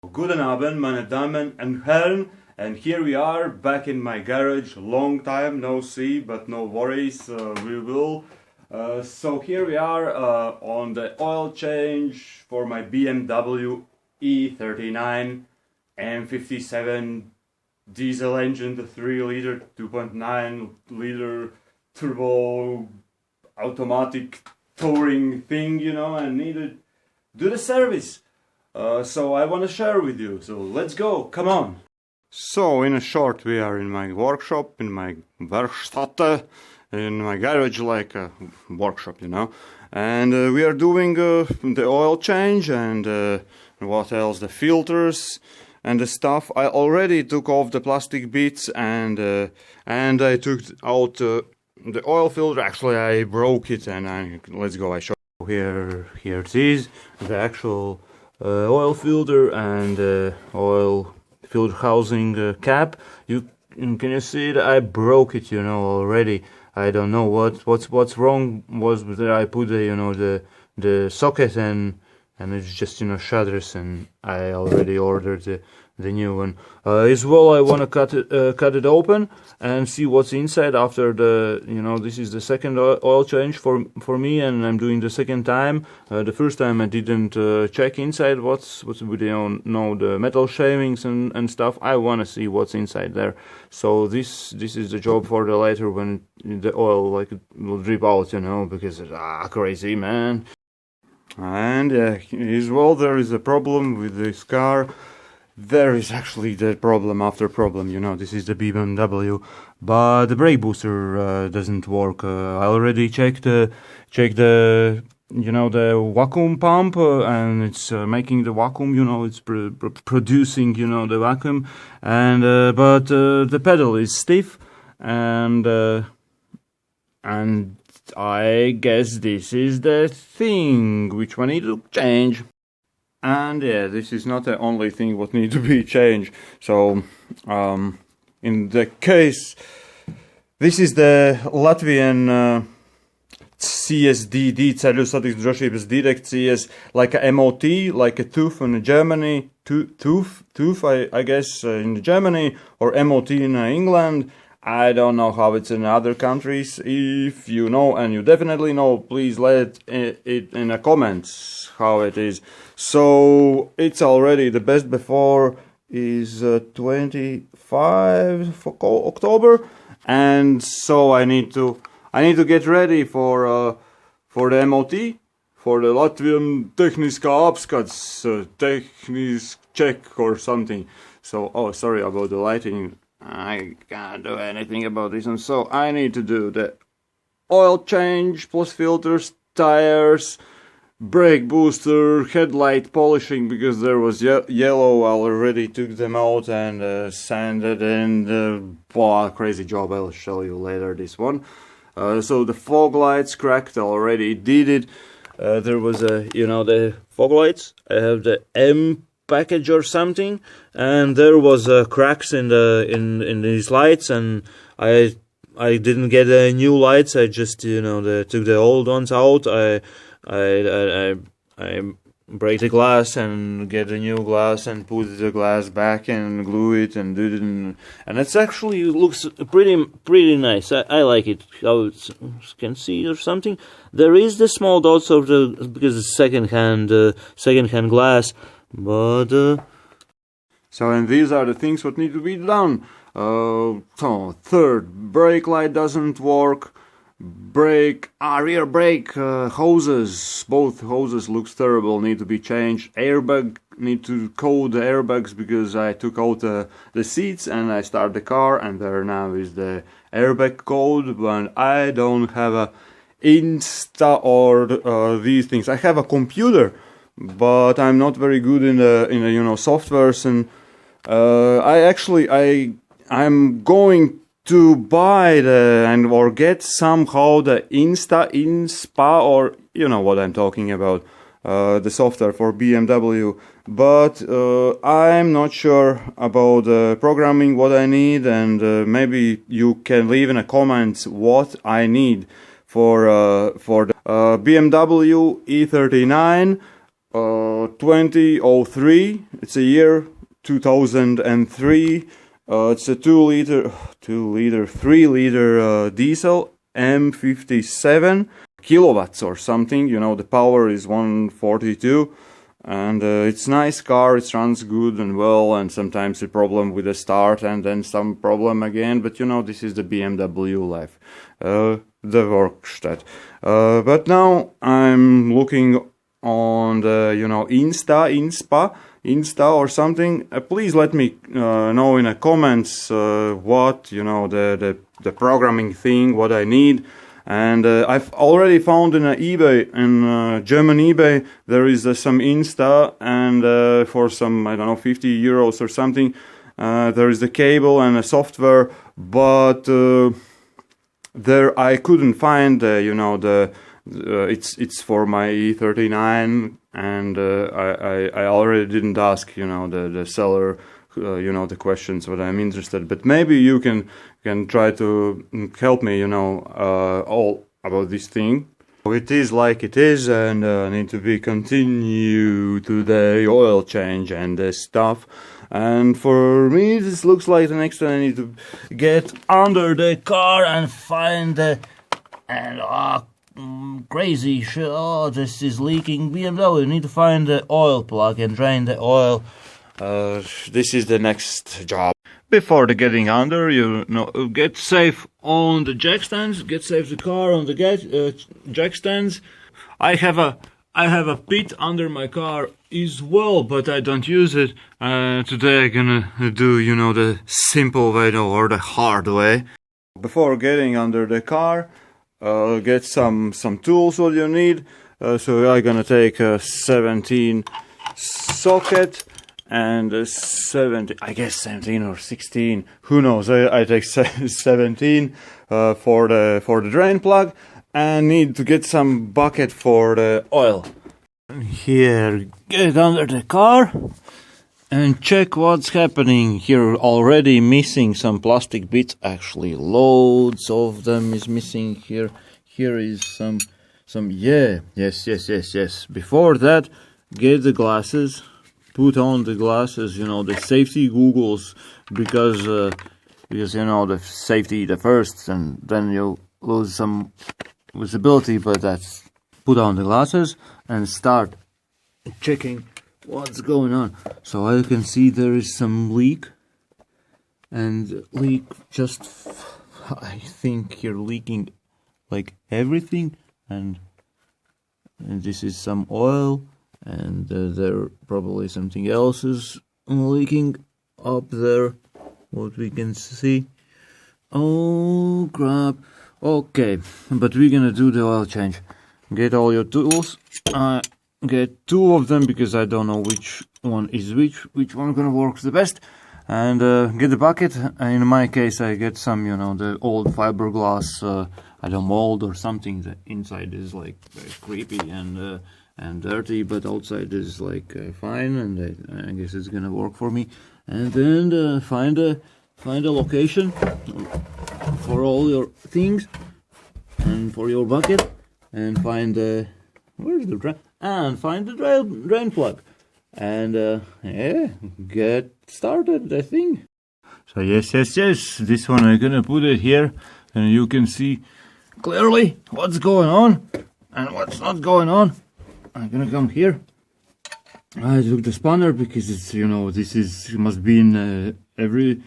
Guten Abend, meine Damen and Herren, and here we are back in my garage. Long time no see, but no worries, we will. So here we are on the oil change for my BMW e39 M57 diesel engine, the 3-liter, 2.9-liter turbo automatic touring thing, you know, and need to do the service. So I want to share with you, so let's go, come on! So in a short, we are in my workshop, in my Werkstatt, in my garage, like a workshop, you know, and we are doing the oil change and what else, the filters and the stuff. I already took off the plastic bits and I took out the oil filter. Actually I broke it and let's go, I show you here it is, the actual oil filter and oil filter housing cap. Can you see it? I broke it, you know, already. I don't know what's wrong was that I put the socket and it's just, you know, shatters, and I already ordered the new one. As well, I want to cut it open and see what's inside after the, you know, this is the second oil change for me, and I'm doing the second time. The first time I didn't check inside what's with, you know, the metal shavings and stuff. I want to see what's inside there. So this is the job for the later, when the oil like will drip out, you know, because it's crazy, man. And as well, there is a problem with this car. There is actually the problem after problem, you know. This is the BMW, but the brake booster doesn't work. I already checked the you know, the vacuum pump, and it's making the vacuum, you know, it's producing, you know, the vacuum, and but the pedal is stiff, and I guess this is the thing which we need to change. And yeah, this is not the only thing what needs to be changed. So in the case, this is the Latvian CSDD, Ceļu satiksmes drošības direkcijas, like a MOT, like a TÜV in Germany, TÜV I guess in Germany, or MOT in England. I don't know how it's in other countries. If you know, and you definitely know, please let it in the comments how it is. So it's already, the best before is 25 October, and so I need to get ready for the MOT, for the Latvian Tehniskā apskats, technisk check or something. So, oh, sorry about the lighting. I can't do anything about this, and so I need to do the oil change plus filters, tires, brake booster, headlight polishing, because there was yellow. I already took them out and sanded, and crazy job. I'll show you later this one. So the fog lights cracked, already did it. There was you know, the fog lights. I have the M package or something, and there was cracks in these lights, and I didn't get new lights. I just, you know, took the old ones out. I break the glass and get a new glass and put the glass back and glue it and do it, and it's actually looks pretty nice. I like it, how you can see or something. There is the small dots of because it's second-hand glass. But so, and these are the things what need to be done. So third, brake light doesn't work. Rear brake hoses, both hoses looks terrible, need to be changed. Airbag, need to code the airbags, because I took out the seats and I start the car, and there now is the airbag code, but I don't have a Insta or these things. I have a computer, but I'm not very good in the you know, softwares, and I'm going to buy or get somehow the Inspa, or you know what I'm talking about, the software for BMW, but I'm not sure about programming what I need, and maybe you can leave in the comments what I need for the BMW e39 2003. It's a year 2003. It's a 3-liter diesel M57 kilowatts or something. You know, the power is 142, and it's nice car. It runs good and well, and sometimes a problem with the start and then some problem again. But you know, this is the BMW life, the Werkstatt. But now I'm looking on the, you know, Insta or something. Please let me know in the comments what, you know, the programming thing, what I need. And I've already found in eBay, in German eBay, there is some Insta, and for some, I don't know, 50 euros or something, there is the cable and a software, but there I couldn't find, you know, it's for my e39, and I already didn't ask, you know, the seller, you know, the questions what I'm interested. But maybe you can try to help me, you know, all about this thing. It is like it is, and need to be continue to the oil change and the stuff. And for me, this looks like the next one I need to get under the car and find the crazy shit. Oh, this is leaking BMW. Need to find the oil plug and drain the oil. This is the next job. Before getting under, you know, get safe on the jack stands. Get safe the car on the jack stands. I have a pit under my car as well, but I don't use it. Today I'm gonna do, you know, the simple way or the hard way. Before getting under the car, get some tools what you need. So I'm gonna take a 17 socket and a 17, I guess 17 or 16, who knows. I take 17 for the drain plug, and need to get some bucket for the oil. Here, get under the car and check what's happening. Here already missing some plastic bits, actually loads of them is missing here. Here is some yes. Before that, get the glasses, put on the glasses, you know, the safety goggles, because you know, the safety the first, and then you'll lose some visibility. But that's, put on the glasses and start checking what's going on. So I can see there is some leak, and leak just, I think you're leaking like everything, and this is some oil, and there probably something else is leaking up there, what we can see. Oh crap. Okay, but we're gonna do the oil change. Get all your tools. Get two of them, because I don't know which one is which one gonna work the best. And get the bucket. In my case, I get some, you know, the old fiberglass, I don't know, mold or something. The inside is like very creepy and dirty, but outside is like fine, and I guess it's gonna work for me. And then find a location for all your things and for your bucket, and find where's the drain, and find the drain plug, and yeah, get started, I think. So yes, this one I'm gonna put it here, and you can see clearly what's going on and what's not going on. I'm gonna come here. I took the spanner because it's, you know, this is must be in every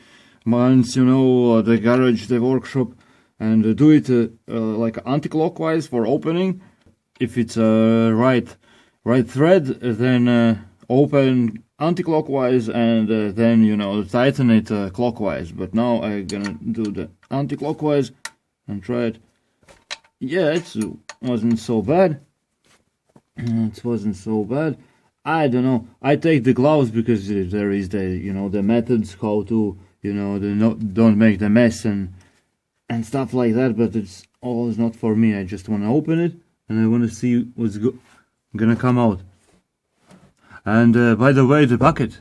month, you know, the garage, the workshop, and do it like anti-clockwise for opening. If it's right thread, then open anti-clockwise, and then, you know, tighten it clockwise. But now I'm gonna do the anti-clockwise and try it. Yeah, it wasn't so bad. It wasn't so bad. I don't know. I take the gloves because there is the, you know, the methods how to, you know, don't make the mess and stuff like that. But it's always not for me. I just want to open it, and I want to see what's gonna come out. And by the way, the bucket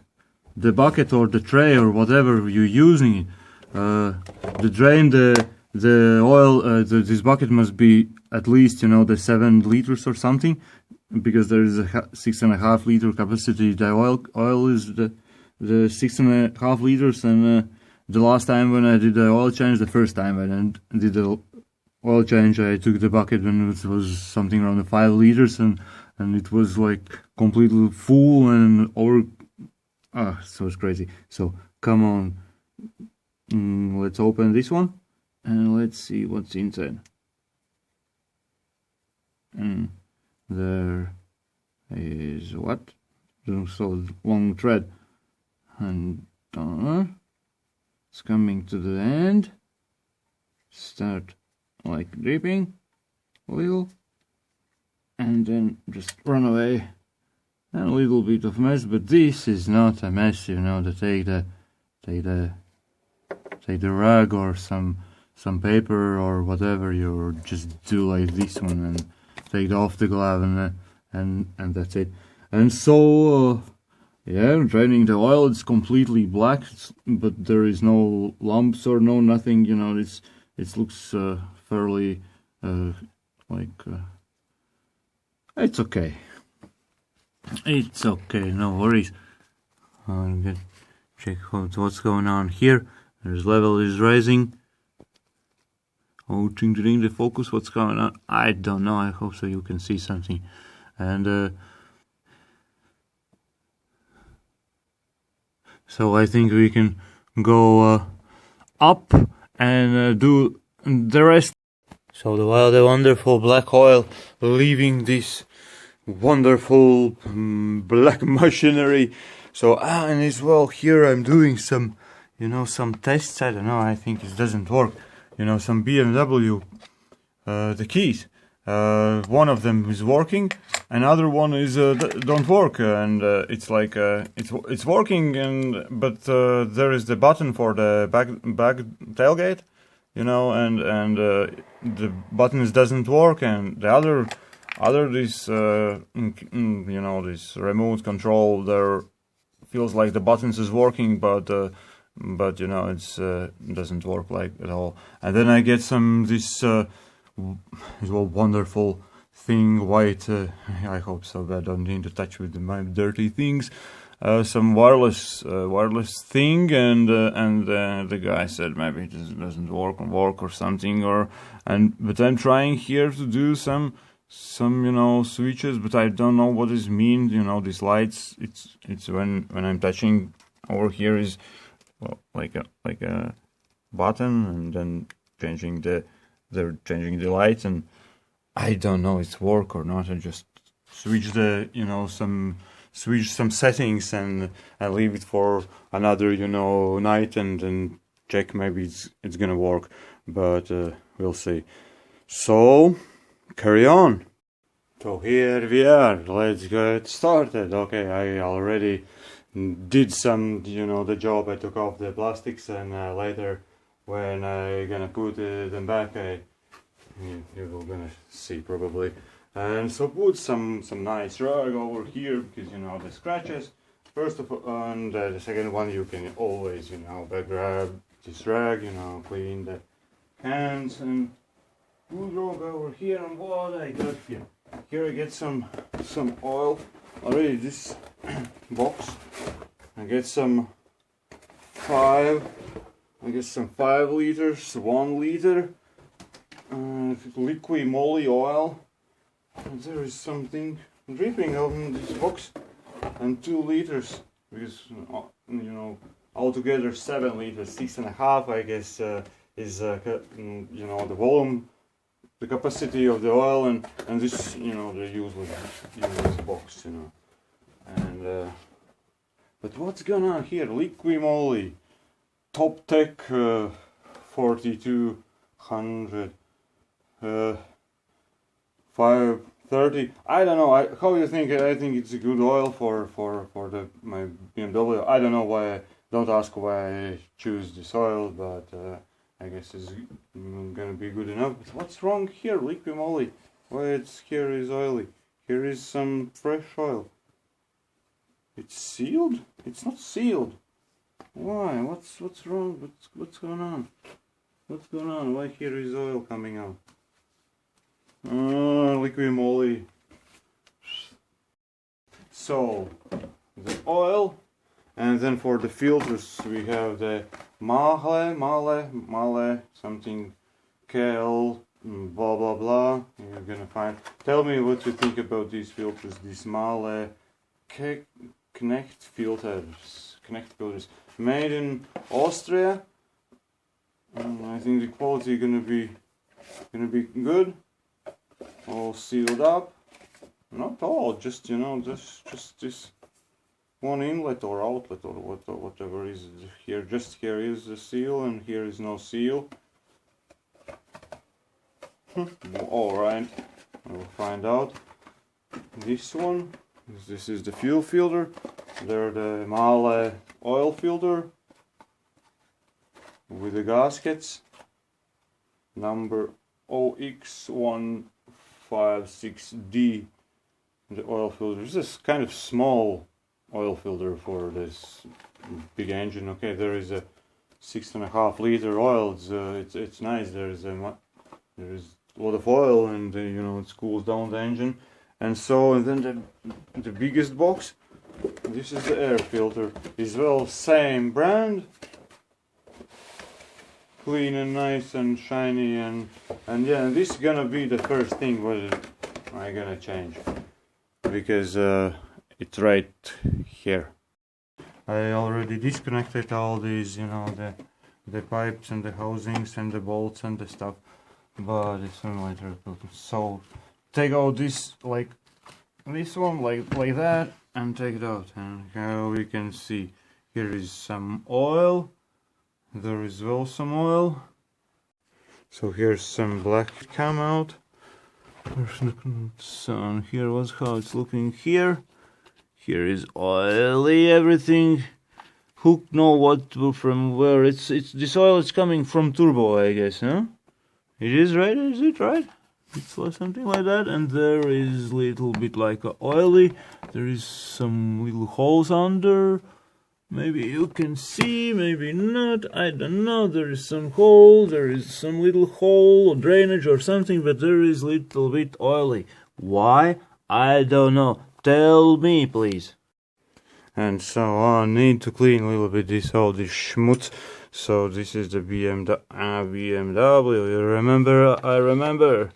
or the tray or whatever you're using, the drain, the oil, this bucket must be at least, you know, the 7 liters or something. because there is a 6.5 liter capacity. The oil is the 6.5 liters, and the last time when I did the oil change, the first time I did the oil change, I took the bucket when it was something around the 5 liters, and it was like completely full and over. So it's crazy. So come on, let's open this one and let's see what's inside. And there is what? So long thread, and it's coming to the end. Start like dripping a little, and then just run away. And a little bit of mess, but this is not a mess, you know. To take the rag or some paper or whatever, you just do like this one and take off the glove, and that's it. And so yeah, draining the oil, it's completely black, but there is no lumps or no nothing, you know. It looks fairly it's okay. It's okay, no worries. I'll check out what's going on here. There's level is rising. Oh, changing the focus, what's going on? I don't know, I hope so you can see something. And so I think we can go up and do the rest. So while the wonderful black oil leaving this wonderful black machinery. So and as well here I'm doing some, you know, some tests. I don't know, I think it doesn't work. You know, some BMW the keys, one of them is working, another one is don't work, and it's like it's working, and but there is the button for the back tailgate, you know, and the buttons doesn't work, and the other this you know, this remote control there feels like the buttons is working, but you know, it's doesn't work like at all. And then I get this wonderful thing, white, I hope so, but I don't need to touch with my dirty things, some wireless thing, and the guy said maybe it doesn't work or something, but I'm trying here to do some you know, switches, but I don't know what this means, you know, these lights. It's when I'm touching over here is, well, like a button, and then they're changing the lights, and I don't know it's work or not. I just switch switch some settings, and I leave it for another, you know, night, and then check maybe it's gonna work, but we'll see. So carry on. So here we are, let's get started. Okay, I already did some, you know, the job. I took off the plastics, and later when I gonna put them back, you will gonna see probably. And so put some nice rag over here, because, you know, the scratches. First of all, and the second one, you can always, you know, grab this rag, you know, clean the hands, and put rag over here. And what I got here? Here I get some oil already. This box. I get some 5 liters, 1 liter liquid moly oil. And there is something dripping on this box, and 2 liters, because you know, altogether 7 liters, 6.5 I guess is you know, the volume, the capacity of the oil, and this, you know, the useless box, you know. And but what's going on here? Liquid moly, Top Tech 4200 530. I don't know. How do you think? I think it's a good oil for my BMW. I don't know why. Don't ask why I choose this oil, but I guess it's gonna be good enough. But what's wrong here? Liquid moly. Why here is oily? Here is some fresh oil. It's sealed? It's not sealed. Why? What's wrong? What's going on? What's going on? Why here is oil coming out? Liquid moly. So the oil, and then for the filters we have the Male, something KL, blah blah blah. You're gonna find. Tell me what you think about these filters. These Male Connect filters, made in Austria. I think the quality gonna be good. All sealed up. Not all, just you know, just this one inlet or outlet or whatever is here. Just here is the seal, and here is no seal. All right, we'll find out. This one, this is the fuel filter. They're the Male oil filter with the gaskets. Number OX156D. The oil filter. This is kind of small oil filter for this big engine. Okay, there is a 6.5 liter oil. It's nice. There is a lot of oil, and you know, it cools down the engine. And so, and then the biggest box. This is the air filter. As well, same brand. Clean and nice and shiny, and yeah, this is gonna be the first thing what I'm gonna change, because it's right here. I already disconnected all these, you know, the pipes and the housings and the bolts and the stuff, but it's on later. So take out this, like this one, like that, and take it out, and how we can see here is some oil. There is well some oil. So here's some black come out. So here was how it's looking here. Here is oily everything. Who know what from where? It's this oil is coming from turbo, I guess, huh? It is, right? Is it right? It's like something like that. And there is little bit like oily. There is some little holes under. Maybe you can see, maybe not, I don't know. There is some hole, there is some little hole or drainage or something, but there is little bit oily. Why? I don't know. Tell me, please. And so I need to clean a little bit all this schmutz. So this is the BMW. You remember? I remember.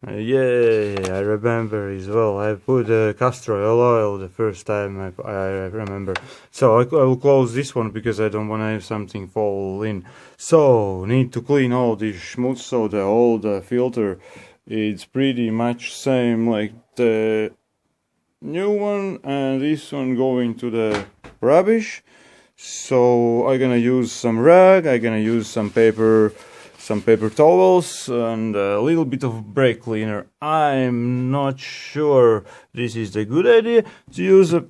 Yeah, I remember as well. I put castor oil the first time I remember. So I will close this one because I don't want to have something fall in. So need to clean all this schmutz. So the old filter, it's pretty much same like the new one, and this one going to the rubbish. So I'm gonna use some rag. I'm gonna use some paper towels and a little bit of brake cleaner. I'm not sure this is the good idea to use a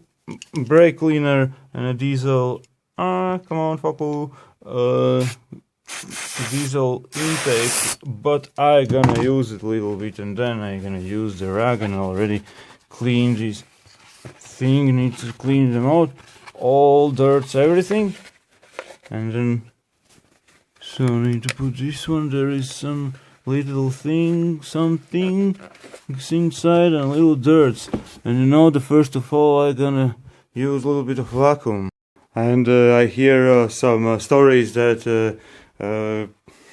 brake cleaner and a diesel. Come on, Faku. Diesel intake, but I'm gonna use it a little bit, and then I'm gonna use the rag and already clean this thing. Need to clean them out, all dirts, everything, and then. So I need to put this one. There is some little thing, something inside, and little dirts. And you know, the first of all, I'm gonna use a little bit of vacuum. And I hear some stories that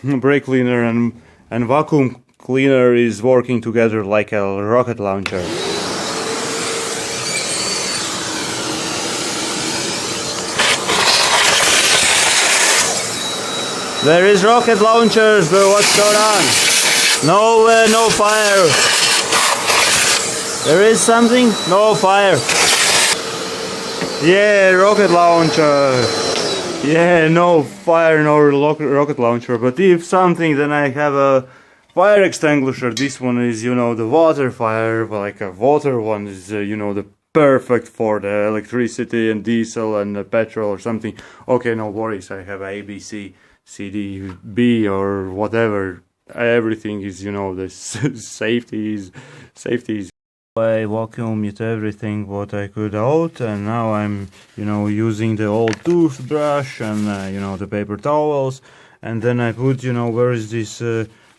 brake cleaner and vacuum cleaner is working together like a rocket launcher. There is rocket launchers, but what's going on? No fire. There is something? No fire. Yeah, rocket launcher. Yeah, no fire, no rocket launcher. But if something, then I have a fire extinguisher. This one is, you know, the water fire, like a water one is, you know, the perfect for the electricity and diesel and petrol or something. Okay, no worries. I have ABC. CD, B or whatever, everything is, you know, the safety is. I vacuumed everything what I could out, and now I'm, you know, using the old toothbrush and, you know, the paper towels, and then I put, you know, where is this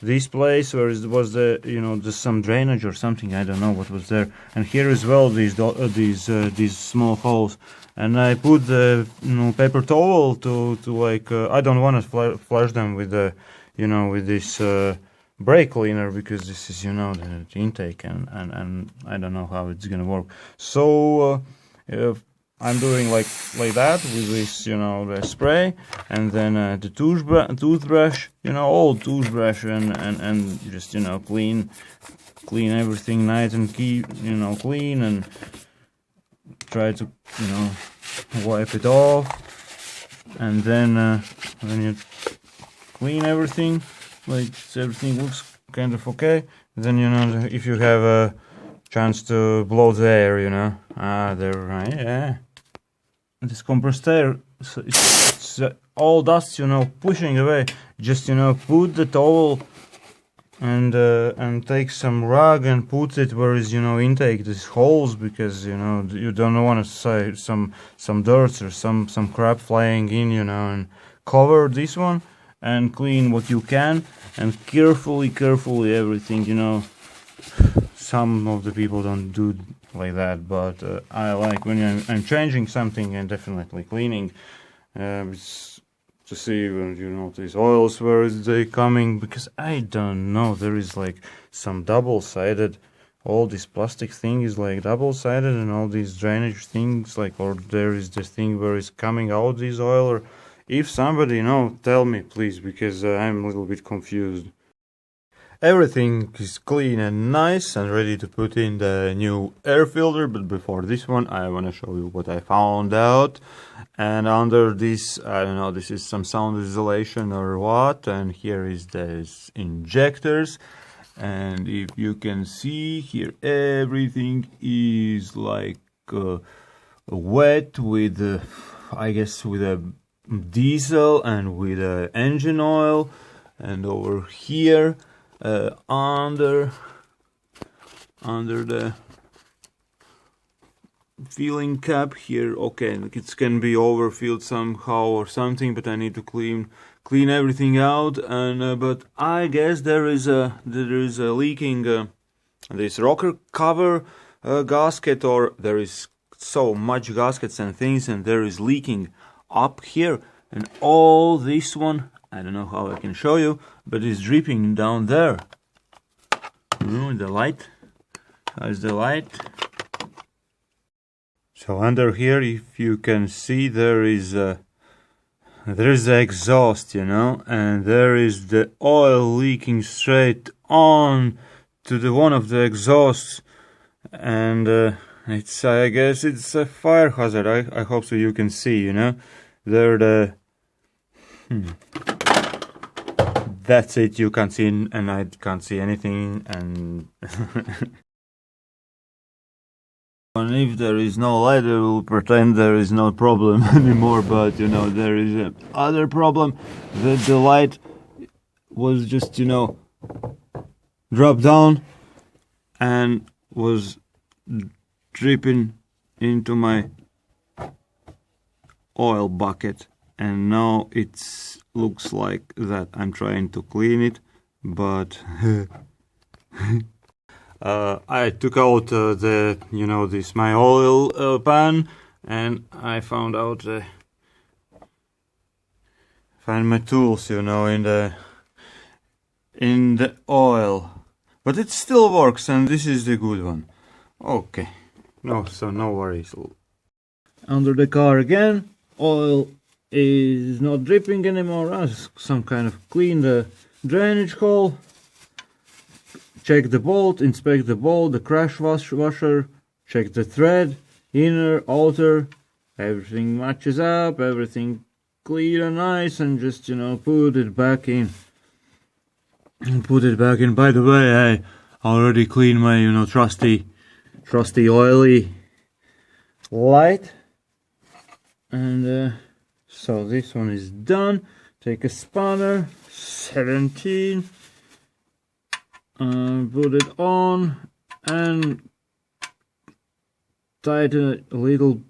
this place where it was the, you know, the some drainage or something, I don't know what was there. And here as well, these small holes. And I put the, you know, paper towel to like, I don't want to flush them with the, you know, with this brake cleaner, because this is, you know, the intake, and I don't know how it's gonna work. So I'm doing like that with this, you know, the spray, and then the toothbrush, you know, old toothbrush, and just, you know, clean everything nice and keep, you know, clean, and try to, you know, wipe it off. And then when you clean everything, like everything looks kind of okay, then, you know, if you have a chance to blow the air, you know, there, right, yeah, this compressed air, so it's all dust, you know, pushing away. Just, you know, put the towel and take some rag and put it where is, you know, intake, these holes, because, you know, you don't want to say some dirt or some crap flying in, you know, and cover this one and clean what you can, and carefully everything, you know. Some of the people don't do like that, but I like when I'm changing something and definitely cleaning, it's to see when, you know, these oils, where is they coming, because I don't know, there is like some double-sided, all this plastic thing is like double-sided, and all these drainage things, like, or there is this thing where it's coming out this oil, or if somebody, you know, tell me please, because I'm a little bit confused. Everything is clean and nice and ready to put in the new air filter, but before this one I want to show you what I found out. And under this, I don't know, this is some sound isolation or what, and here is this injectors, and if you can see here, everything is like wet with I guess with a diesel and with engine oil. And over here under the filling cap here, okay, it can be overfilled somehow or something, but I need to clean everything out. And but I guess there is a leaking this rocker cover gasket, or there is so much gaskets and things, and there is leaking up here, and all this one, I don't know how I can show you, but it's dripping down there. You know, the light. How's the light? So under here, if you can see, there is the exhaust, you know, and there is the oil leaking straight on to the one of the exhausts, and it's, I guess it's a fire hazard. I hope so you can see, you know, there that's it, you can't see, and I can't see anything, and and if there is no light, I will pretend there is no problem anymore, but, you know, there is a other problem, that the light was just, you know, dropped down and was dripping into my oil bucket, and now it looks like that I'm trying to clean it, but I took out the, you know, this my oil pan, and I found out find my tools, you know, in the oil, but it still works, and this is the good one. Okay, no worries. Under the car again, oil is not dripping anymore. Some kind of clean the drainage hole, check the bolt, inspect the bolt, the crash washer, check the thread, inner, outer, everything matches up, everything clean and nice, and just, you know, put it back in. By the way, I already cleaned my, you know, trusty oily light, and so this one is done. Take a spanner, 17, put it on and tighten it a little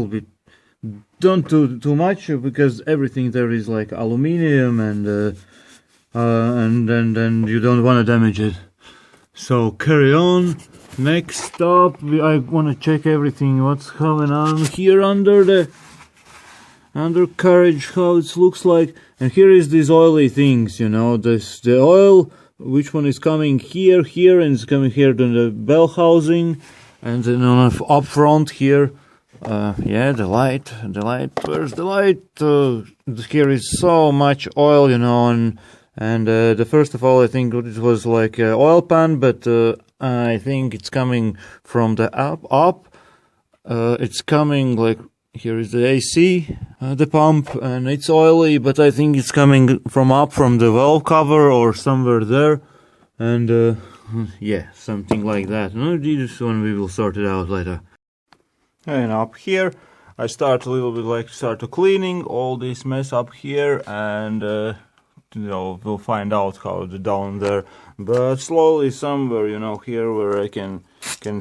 bit. Don't do too much, because everything there is like aluminium, and and then you don't want to damage it. So carry on. Next up, I want to check everything what's going on here under the undercarriage, how it looks like. And here is these oily things, you know, the oil, which one is coming here, and it's coming here to the bell housing, and then up front here, yeah, the light, where's the light? Here is so much oil, you know, and the first of all, I think it was like an oil pan, but I think it's coming from the up. It's coming like, here is the AC, the pump, and it's oily, but I think it's coming from the valve cover or somewhere there, and yeah, something like that. No, this one we will sort it out later. And up here, I start a little bit start cleaning all this mess up here, and you know, we'll find out how the down there, but slowly somewhere, you know, here where I can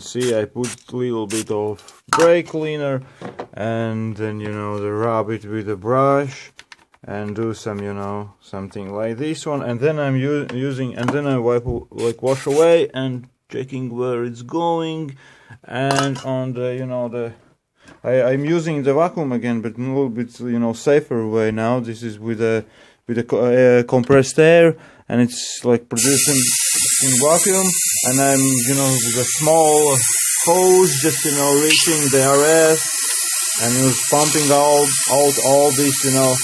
see, I put a little bit of brake cleaner, and then, you know, rub it with a brush and do some, you know, something like this one, and then I'm using, and then I wipe, like, wash away and checking where it's going. And on the, you know, I'm using the vacuum again, but a little bit, you know, safer way now. This is with a compressed air, and it's like producing vacuum, and I'm, you know, with a small hose, just, you know, reaching the RS, and just pumping out all this, you know.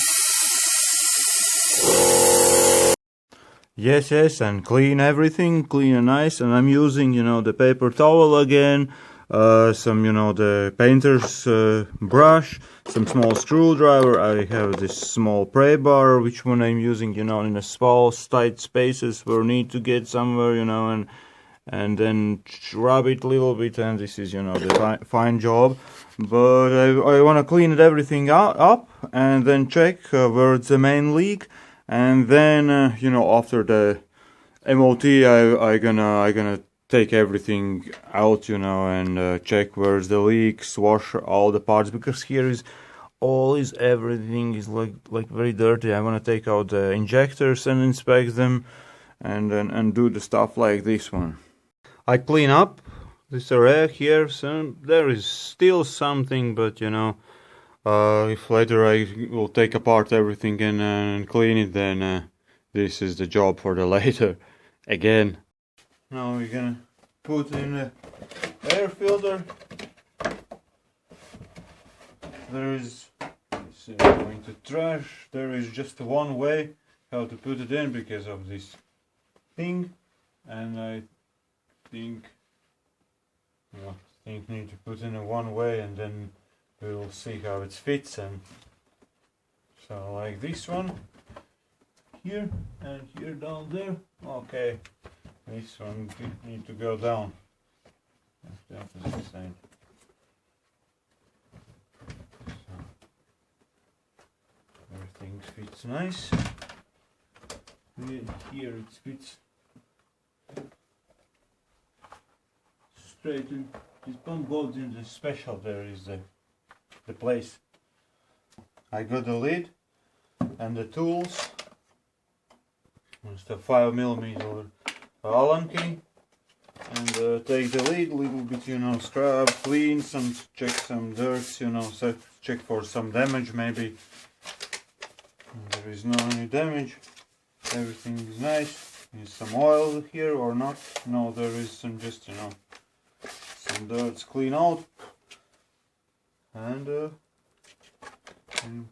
Yes, and clean everything, clean and nice. And I'm using, you know, the paper towel again, some, you know, the painter's brush, some small screwdriver. I have this small pry bar, which one I'm using, you know, in a small tight spaces where I need to get somewhere, you know, and then rub it a little bit, and this is, you know, the fine job. But I want to clean everything up and then check where's the main leak. And then, you know, after the MOT, I gonna take everything out, you know, and check where's the leaks, wash all the parts, because here is everything is like very dirty. I want to take out the injectors and inspect them, and do the stuff like this one. I clean up this area here, so there is still something, but, you know, if later I will take apart everything and clean it, then this is the job for the later again. Now we're gonna put in the air filter. There is, going to trash, there is just one way how to put it in because of this thing, and I think, need to put in a one way, and then we will see how it fits. And so like this one here and here down there. Okay, this one need to go down. That's the opposite side. So everything fits nice. Here it fits straight in. This pump goes in the special. There is the place. I got the lid and the tools. It's a 5mm Allen key, and take the lid a little bit, you know, scrub, clean, check some dirt, you know, check for some damage maybe. And there is no any damage. Everything is nice. Is some oil here or not? No, there is some, just, you know, some dirt. Clean out. And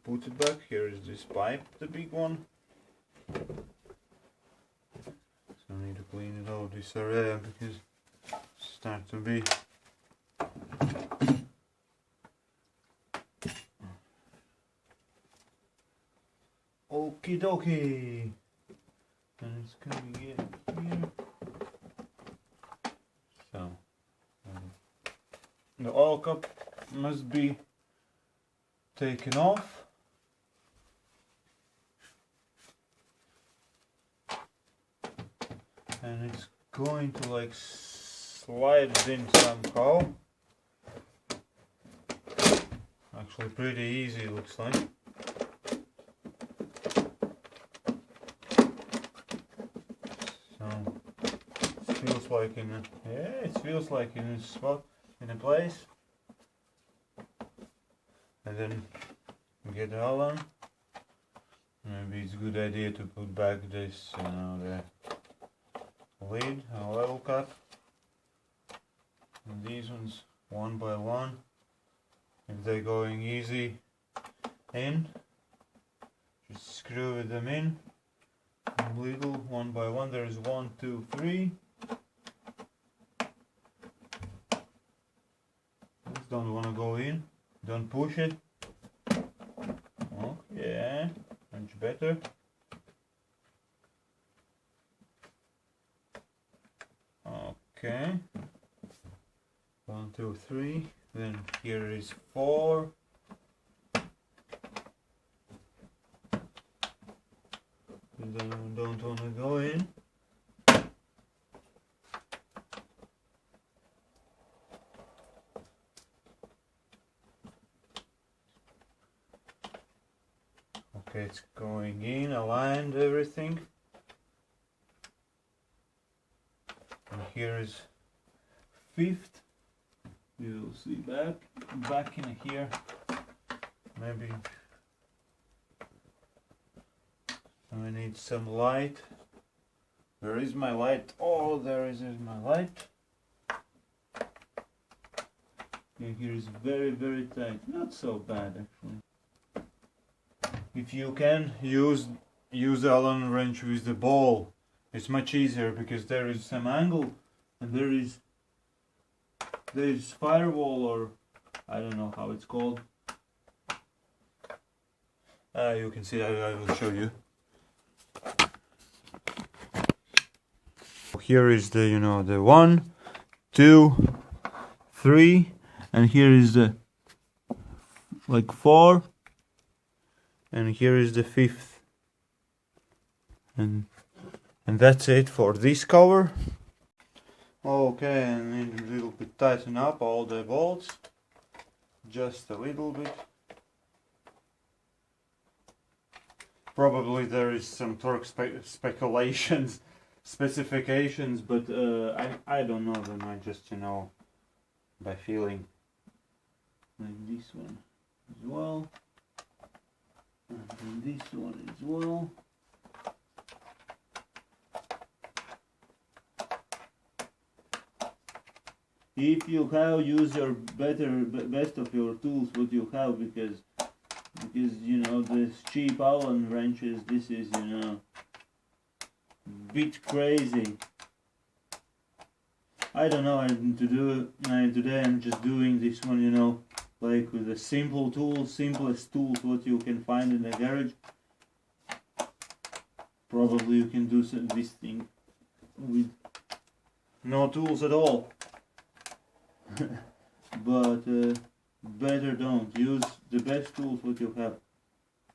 put it back. Here is this pipe, the big one. So I need to clean it out, this area, because it starts to be okie dokie. And it's coming in here. So the oil cap must be taken off. And it's going to like slide in somehow. Actually pretty easy, looks like. feels like in a, yeah, it feels like in a spot, in a place. And then we get the Allen. Maybe it's a good idea to put back this, you know, the lid, a level cut. And these ones one by one. If they're going easy in, just screw them in. Little one by one. There's 1, 2, 3. Just don't want to go in. Don't push it. Oh, yeah, much better. Okay. 1, 2, 3. Then here is 4. Don't want to go in. Okay, it's going in, aligned everything. And here is 5th. You'll see back in here. Maybe I need some light. Where is my light? Oh, there is my light. Okay, here is very, very tight. Not so bad actually. If you can use the Allen wrench with the ball, it's much easier because there is some angle and there is firewall, or I don't know how it's called. You can see, I will show you. Here is the, you know, the 1, 2, 3, and here is the like 4, and here is the 5th, and that's it for this cover. Okay, I need a little bit tighten up all the bolts, just a little bit. Probably there is some torque specifications, but I don't know them. I just, you know, by feeling. Like this one as well, and this one as well. If you have, use your best of your tools what you have, because you know, this cheap Allen wrenches, this is, you know, bit crazy. I don't know today I'm just doing this one, you know, like with the simple tools, simplest tools what you can find in the garage. Probably you can do this thing with no tools at all. But better don't. Use the best tools what you have.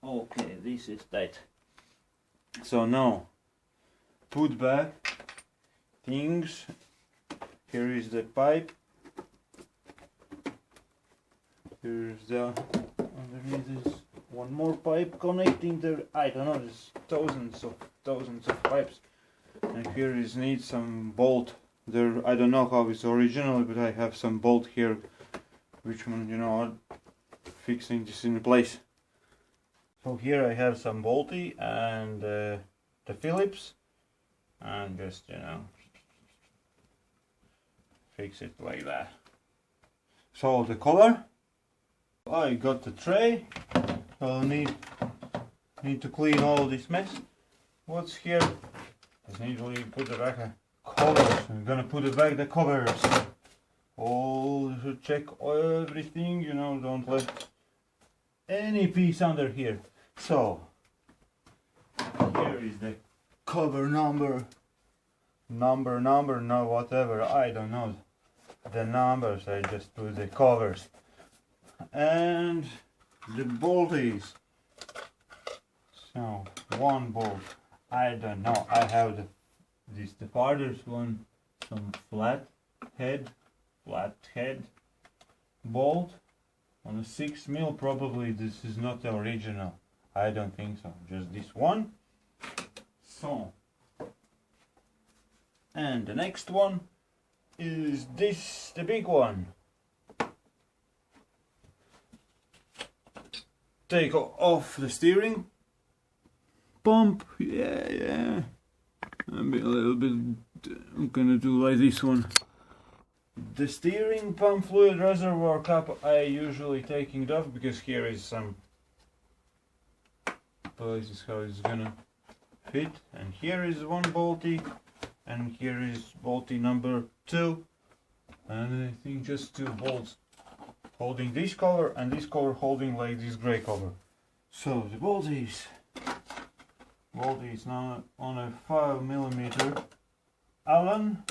Okay, this is tight. So now put back things. Here is the pipe. Here's the underneath is one more pipe connecting the, I don't know, there's thousands of pipes. And here is needs some bolt. There, I don't know how it's originally, but I have some bolt here, which one, you know, fixing this in place. So here I have some bolty and the Phillips, and just, you know, fix it like that. So the color, I got the tray. I'll need to clean all this mess. What's here? I need to put the back covers. I'm gonna put it back the covers. All check everything, you know, don't let any piece under here. So here is the cover number, no whatever, I don't know the numbers, I just put the covers. And the bolties. So one bolt, I don't know, I have the farthest one, some flat head bolt on a 6mm. Probably this is not the original, I don't think so, just this one. So And the next one is this, the big one. Take off the steering pump. Yeah. Maybe a little bit. I'm gonna do like this one. The steering pump fluid reservoir cap I usually taking it off because here is some places how it's gonna fit, and here is one bolty, and here is bolty number 2, and I think just 2 bolts holding this cover and this cover holding like this grey cover. So the bolties now on a 5mm Allen.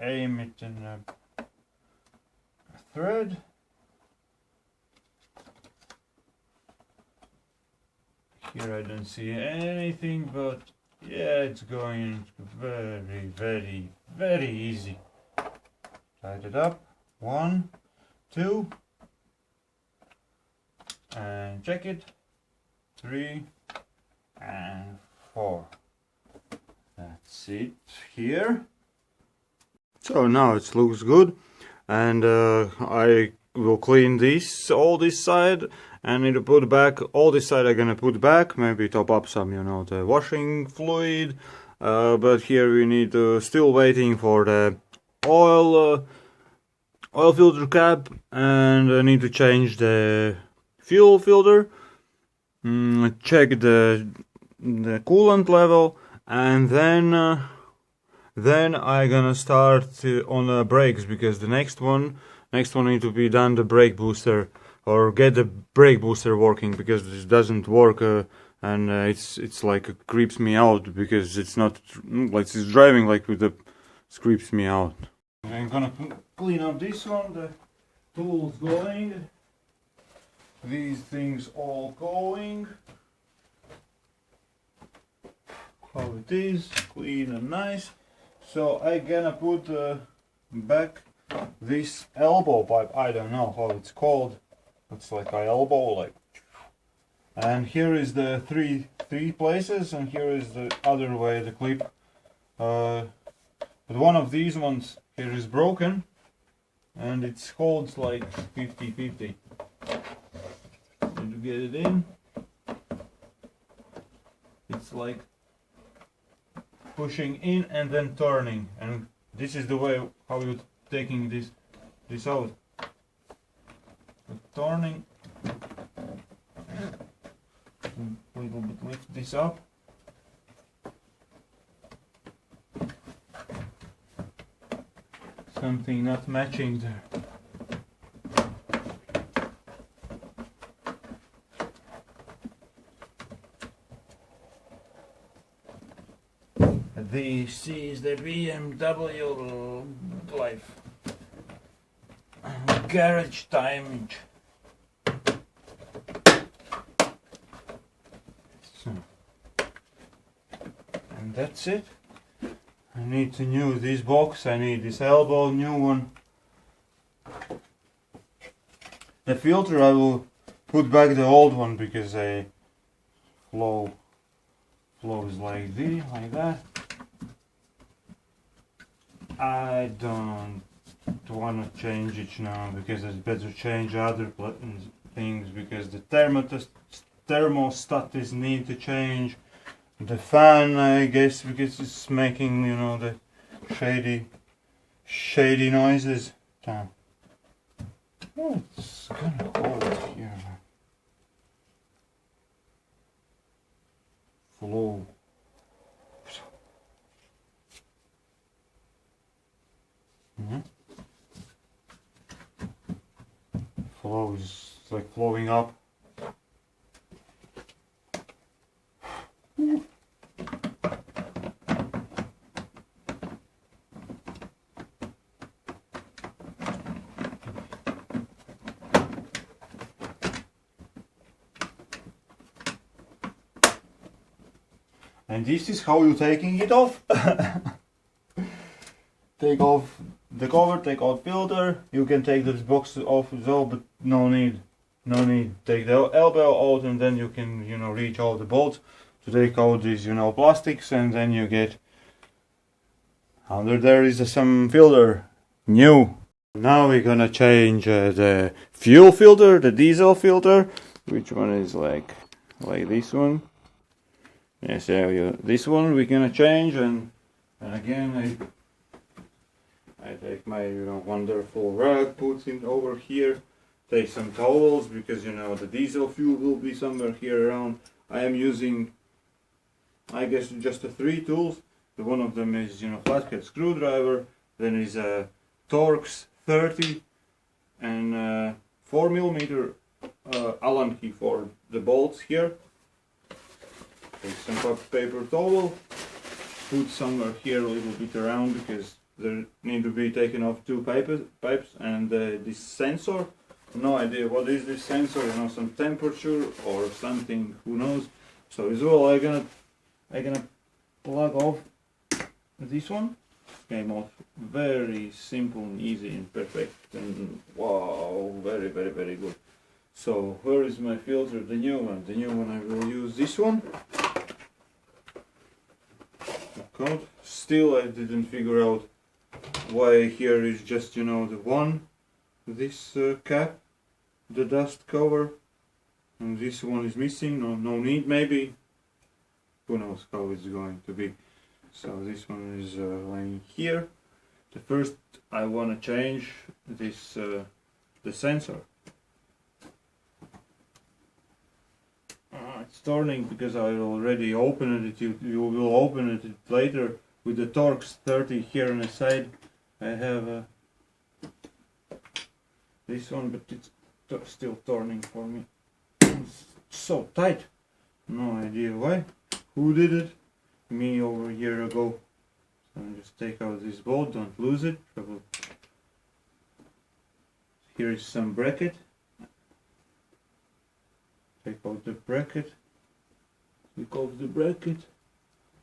Aim it in a thread. Here I don't see anything, but yeah, it's going very easy. Tight it up. 1, 2, and check it. 3 and 4. That's it here. So now it looks good, and I will clean all this side, and need to put back all this side. I'm gonna put back, maybe top up some, the washing fluid, but here we need still waiting for the oil filter cap, and I need to change the fuel filter, check the coolant level, and then I'm gonna start on the brakes, because the next one need to be done the brake booster, or get the brake booster working, because this doesn't work, and it's like it creeps me out, because it's not like it's driving like with the creeps me out. I'm gonna clean up this one, the tools going, these things all going, how it is, clean and nice. So I'm gonna put back this elbow pipe. I don't know how it's called. It's like an elbow, like. And here is the three places, and here is the other way, the clip. But one of these ones here is broken, and it holds like 50-50. Need to get it in. It's like pushing in and then turning, and this is the way how you're taking this out. Turning, a little bit lift this up, something not matching there. This is the BMW life. Garage timing. So, and that's it. I need to new this box. I need this elbow, new one. The filter I will put back the old one, because a flow is like this, like that. I don't want to change it now, because it's better change other things, because the thermostat is need to change, the fan I guess, because it's making the shady noises. Damn. Oh, it's kind of cold here. Flow. Flow is like flowing up. And this is how you're taking it off. Take off the cover, take out filter. You can take this box off as well, but no need. Take the elbow out, and then you can reach all the bolts. to take out these, you know, plastics, and then you get under there is some filter, new. Now we're gonna change the fuel filter, the diesel filter. Which one is like this one? Yes, this one we're gonna change, and again I take my, you know, wonderful rug, put it over here, take some towels, because, you know, the diesel fuel will be somewhere here around. I am using, I guess, just 3 tools. One of them is, you know, flathead screwdriver, then is a Torx 30 and 4mm Allen key for the bolts here. Take some paper towel, put somewhere here a little bit around, because there need to be taken off 2 pipes, and this sensor. No idea what is this sensor, you know, some temperature or something, who knows. So as well, I'm gonna plug off this one. Came off very simple and easy and perfect, and wow, very good. So where is my filter? The new one. The new one, I will use this one. Okay. Still I didn't figure out why here is just, you know, the one, this cap, the dust cover, and this one is missing. No need, maybe, who knows how it's going to be. So this one is lying here. The first I want to change this the sensor. It's turning because I already opened it. You will open it later with the Torx 30 here on the side. I have this one, but it's still turning for me. It's so tight. No idea why. Who did it? Me over a year ago. So I'll just take out this bolt, don't lose it. Here is some bracket. Take out the bracket. Take off the bracket.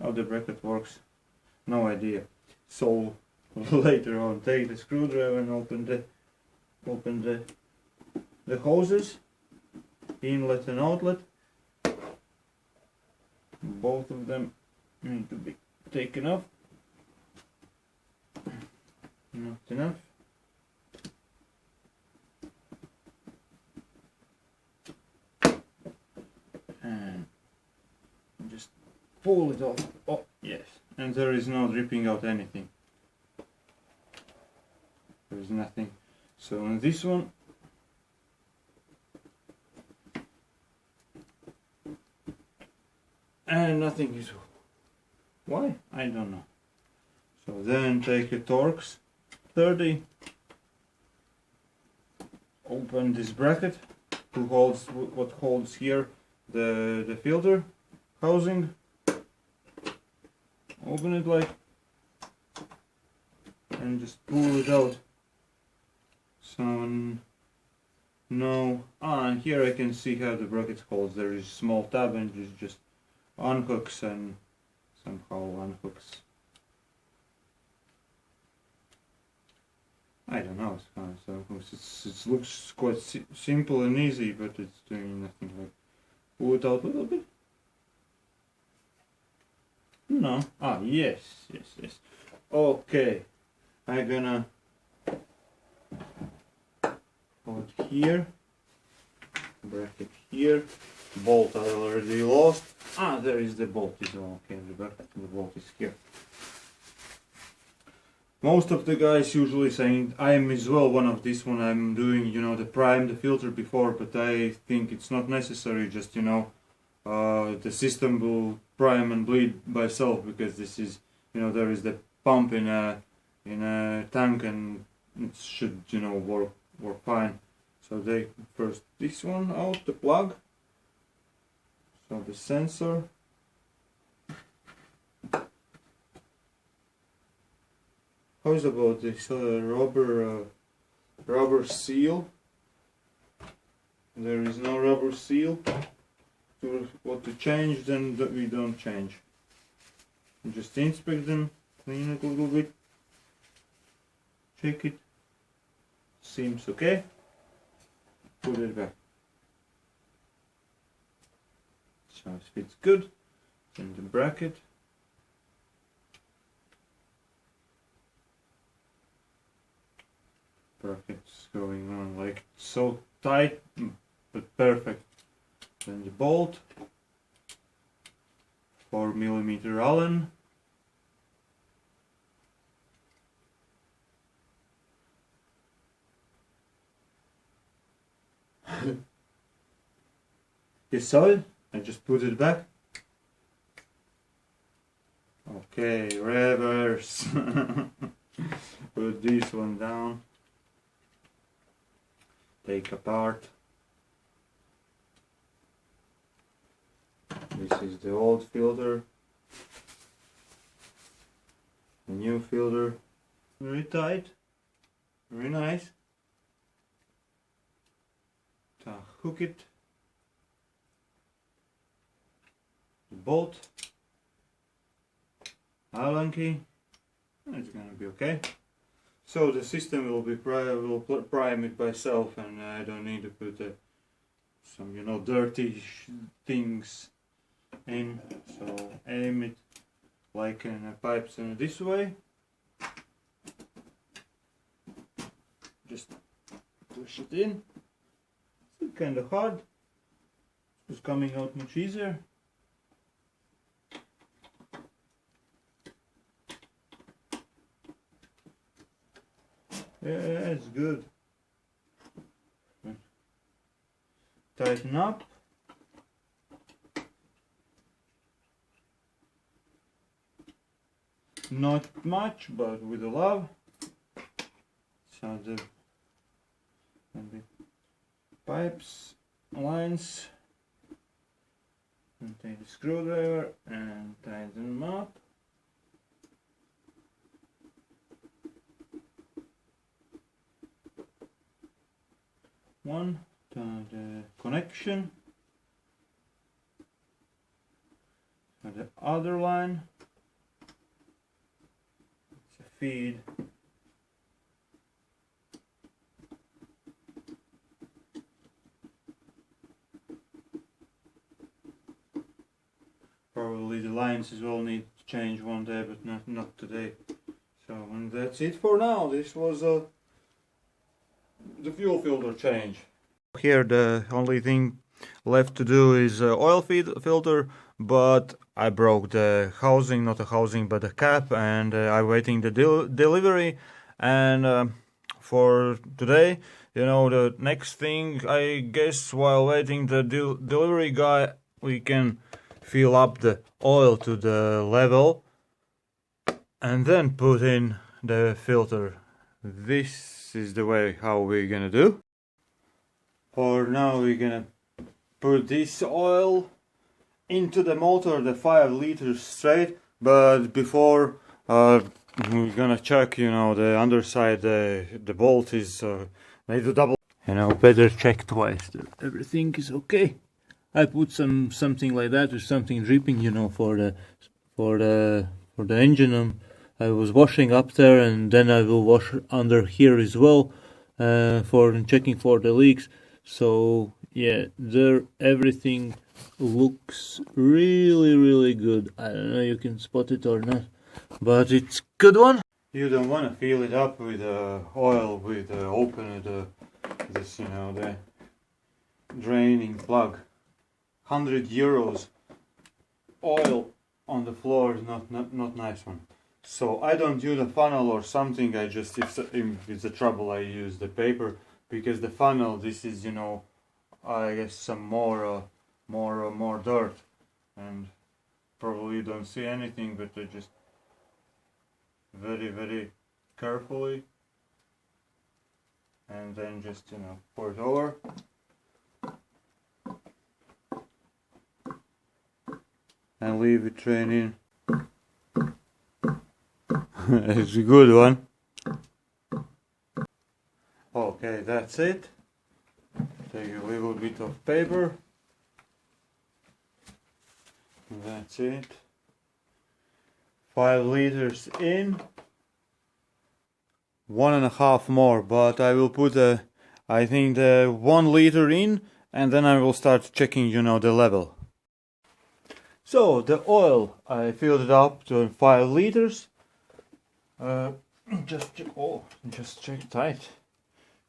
How the bracket works, no idea. So later on, take the screwdriver and open the hoses, inlet and outlet. Both of them need to be taken off. Not enough. And just pull it off. Oh yes, and there is no dripping out anything. There is nothing. So on this one, and nothing is. Why? I don't know. So then take a Torx 30, open this bracket, what holds here the filter housing. Open it like, and just pull it out. So no, and here I can see how the bracket holds. There is a small tab, and it just unhooks and somehow unhooks. I don't know, it looks quite simple and easy, but it's doing nothing. Like, pull it out a little bit. No, yes. Okay, I'm gonna put here, bracket here, bolt I already lost. There is the bolt as well. Okay, the bolt is here. Most of the guys usually saying, I am as well one of this one, I'm doing, you know, the prime, the filter before, but I think it's not necessary. Just, you know, the system will prime and bleed by itself, because this is, you know, there is the pump in a tank, and it should, you know, work fine. So take first this one out, the plug. So the sensor. How is about this rubber seal? There is no rubber seal. What to change, then we don't change. Just inspect them, clean it a little bit, check it. Seems okay. Put it back. So it fits good. in the bracket. Brackets going on like so tight, but perfect. Then the bolt, 4mm Allen. You saw it? I just put it back. Okay, reverse. Put this one down. Take apart. This is the old filter. The new filter. Very tight. Very nice. Hook it. The bolt. Allen key. It's gonna be okay. So the system will prime it by itself, and I don't need to put some dirty things in. So aim it like in a pipes in this way. Just push it in. It's kind of hard. It's coming out much easier. Yeah, it's good. Tighten up. Not much, but with a love. So the pipes, lines, and take the screwdriver and tighten them up. One to the connection, and the other line, it's a feed. Probably the lines as well need to change one day, but not today. So, and that's it for now. This was the fuel filter change. Here the only thing left to do is oil filter, but I broke the housing, not a housing but a cap, and I'm waiting the delivery. And for today, the next thing, I guess, while waiting the delivery guy, we can fill up the oil to the level and then put in the filter. This is the way how we're gonna do. For now we're gonna put this oil into the motor, the 5 liters straight, but before we're gonna check, the underside, the bolt is made to double. Better check twice that everything is okay. I put something like that with something dripping, for the engine. I was washing up there, and then I will wash under here as well for checking for the leaks. So yeah, there everything looks really good. I don't know you can spot it or not, but it's good one. You don't want to fill it up with oil with open this the draining plug. €100 oil on the floor is not nice one. So I don't use a funnel or something. I just, if it's a trouble, I use the paper, because the funnel, this is I guess some more dirt, and probably you don't see anything, but I just very carefully, and then just pour it over. And leave it draining. It's a good one. Okay, that's it. Take a little bit of paper. That's it. 5 liters in. 1.5 more, but I will put I think the 1 liter in, and then I will start checking, the level. So the oil, I filled it up to 5 liters. Just check tight.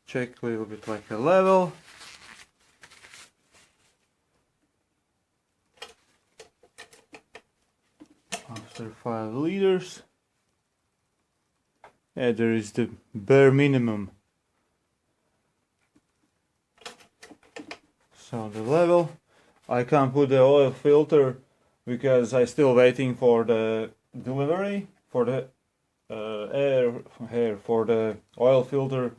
Check a little bit like a level. After 5 liters. Yeah, there is the bare minimum. So the level. I can't put the oil filter because I'm still waiting for the delivery for the air for the oil filter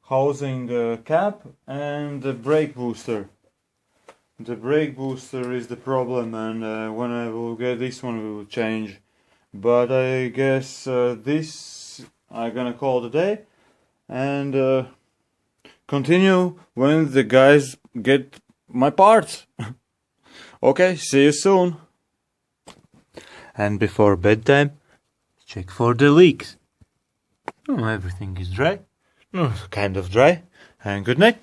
housing cap and the brake booster. The brake booster is the problem, and when I will get this one we will change. But I guess this I'm gonna call the day and continue when the guys get my parts. Okay, see you soon. And before bedtime, check for the leaks. Oh, everything is dry. Kind of dry. And good night.